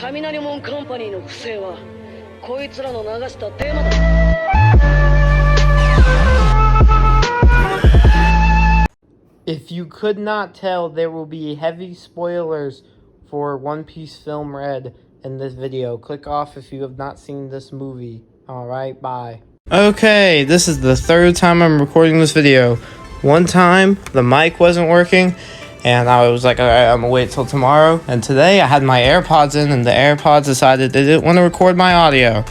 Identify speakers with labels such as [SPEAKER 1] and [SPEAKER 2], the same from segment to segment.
[SPEAKER 1] 雷門カンパニーの不正はこいつらの流したデマだ。
[SPEAKER 2] If you could not tell, there will be heavy spoilers for One Piece Film Red in this video. Click off if you have not seen this movie. Alright, bye. Okay, this is the third time I'm recording this video. One time, the mic wasn't working, and I was like, alright, I'm gonna wait till tomorrow. And today, I had my AirPods in, and the AirPods decided they didn't want to record my audio.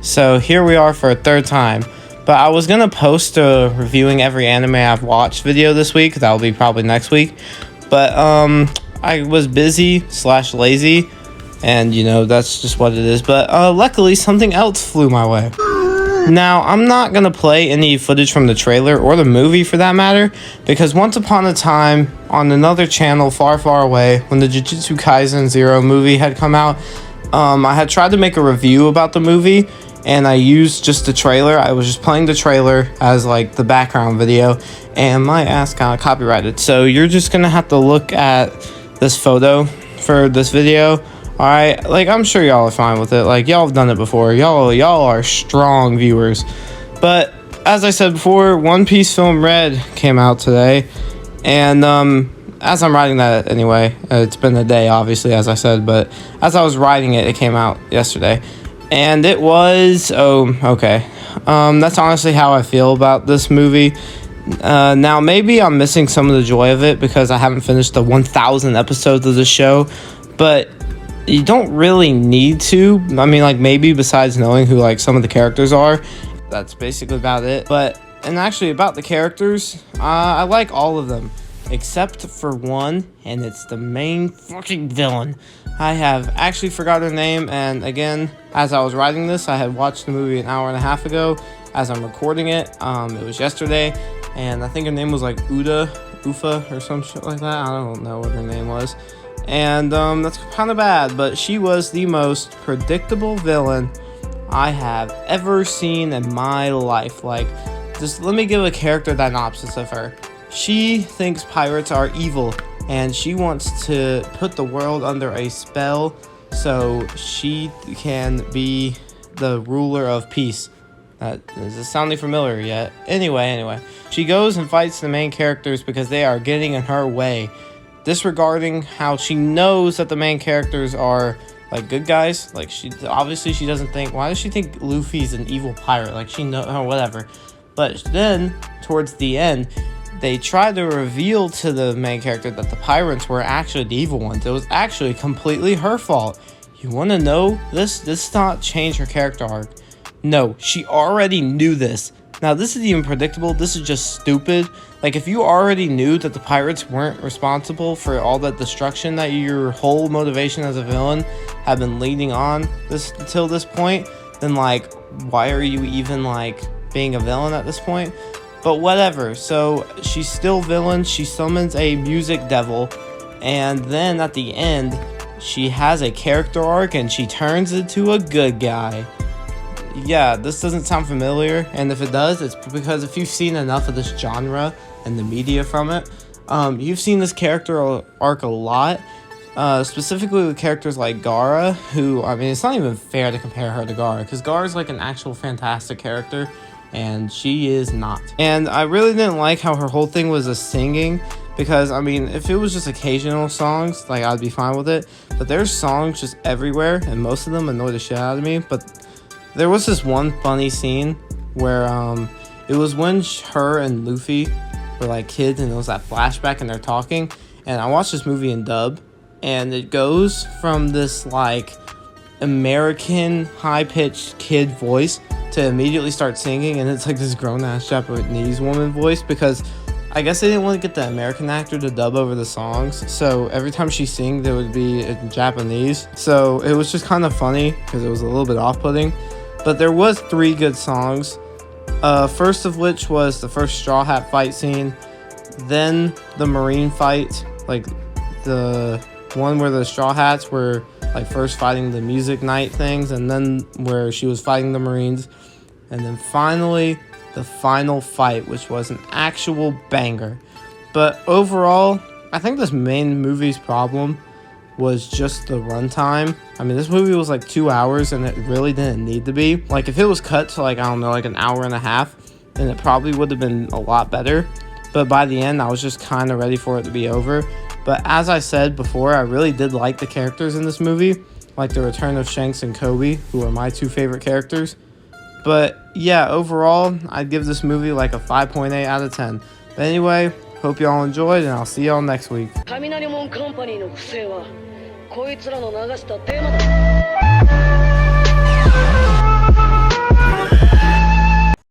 [SPEAKER 2] So here we are for a third time. But I was gonna post a reviewing every anime I've watched video this week. That'll be probably next week. But I was busy / lazy, and you know that's just what it is. But luckily something else flew my way. Now I'm not gonna play any footage from the trailer or the movie for that matter, because once upon a time on another channel far away, when the Jujutsu Kaisen Zero movie had come out, I had tried to make a review about the movie. And I used just the trailer. I was just playing the trailer as like the background video, and my ass got copyrighted. So you're just gonna have to look at this photo for this video. Alright, like I'm sure y'all are fine with it. Like y'all have done it before. Y'all are strong viewers. But as I said before, One Piece Film Red came out today, and as I'm writing that anyway, it's been a day obviously as I said, but as I was writing it, it came out yesterday. And it was, okay. That's honestly how I feel about this movie. Now, maybe I'm missing some of the joy of it because I haven't finished the 1,000 episodes of the show. But you don't really need to. I mean, like, maybe besides knowing who, like, some of the characters are. That's basically about it. But, and actually, about the characters, I like all of them. Except for one, and it's the main fucking villain. I have actually forgot her name, and again, as I was writing this, I had watched the movie an hour and a half ago. As I'm recording it, it was yesterday, and I think her name was like Ufa, or some shit like that. I don't know what her name was. And that's kind of bad, but she was the most predictable villain I have ever seen in my life. Like, just let me give a character synopsis of her. She thinks pirates are evil, and she wants to put the world under a spell so she can be the ruler of peace. Is this sounding familiar yet? Anyway. She goes and fights the main characters because they are getting in her way, disregarding how she knows that the main characters are like good guys. Like she doesn't think, why does she think Luffy's an evil pirate? Like she know or whatever. But then towards the end, they tried to reveal to the main character that the pirates were actually the evil ones. It was actually completely her fault. You want to know this? This does not change her character arc. No, she already knew this. Now, this is even predictable. This is just stupid. Like, if you already knew that the pirates weren't responsible for all that destruction that your whole motivation as a villain had been leading on till this point, then, like, why are you even, like, being a villain at this point? But whatever, so she's still villain. She summons a music devil, and then at the end, she has a character arc and she turns into a good guy. Yeah, this doesn't sound familiar, and if it does, it's because if you've seen enough of this genre and the media from it, you've seen this character arc a lot, specifically with characters like Gaara, who, I mean, it's not even fair to compare her to Gaara, because Gaara's like an actual fantastic character, and she is not. And I really didn't like how her whole thing was a singing, because I mean, if it was just occasional songs, like I'd be fine with it, but there's songs just everywhere, and most of them annoy the shit out of me. But there was this one funny scene where it was when her and Luffy were like kids, and it was that flashback and they're talking, and I watched this movie in dub, and it goes from this like American high-pitched kid voice to immediately start singing, and it's like this grown-ass Japanese woman voice, because I guess they didn't want to get the American actor to dub over the songs, so every time she sings, there would be in Japanese. So it was just kind of funny, because it was a little bit off-putting. But there was 3 good songs, first of which was the first Straw Hat fight scene, then the Marine fight, like the one where the Straw Hats were like first fighting the music night things, and then where she was fighting the Marines, and then finally the final fight, which was an actual banger. But overall, I think this main movie's problem was just the runtime. I mean, this movie was like 2 hours and it really didn't need to be. Like, if it was cut to like, I don't know, like an hour and a half, then it probably would have been a lot better. But by the end, I was just kind of ready for it to be over. But as I said before, I really did like the characters in this movie, like the return of Shanks and Kobe, who are my two favorite characters. But yeah, overall, I'd give this movie like a 5.8 out of 10. But anyway, hope y'all enjoyed, and I'll see y'all next week.
[SPEAKER 1] 雷門カンパニーの不正はこいつらの流したデマだ。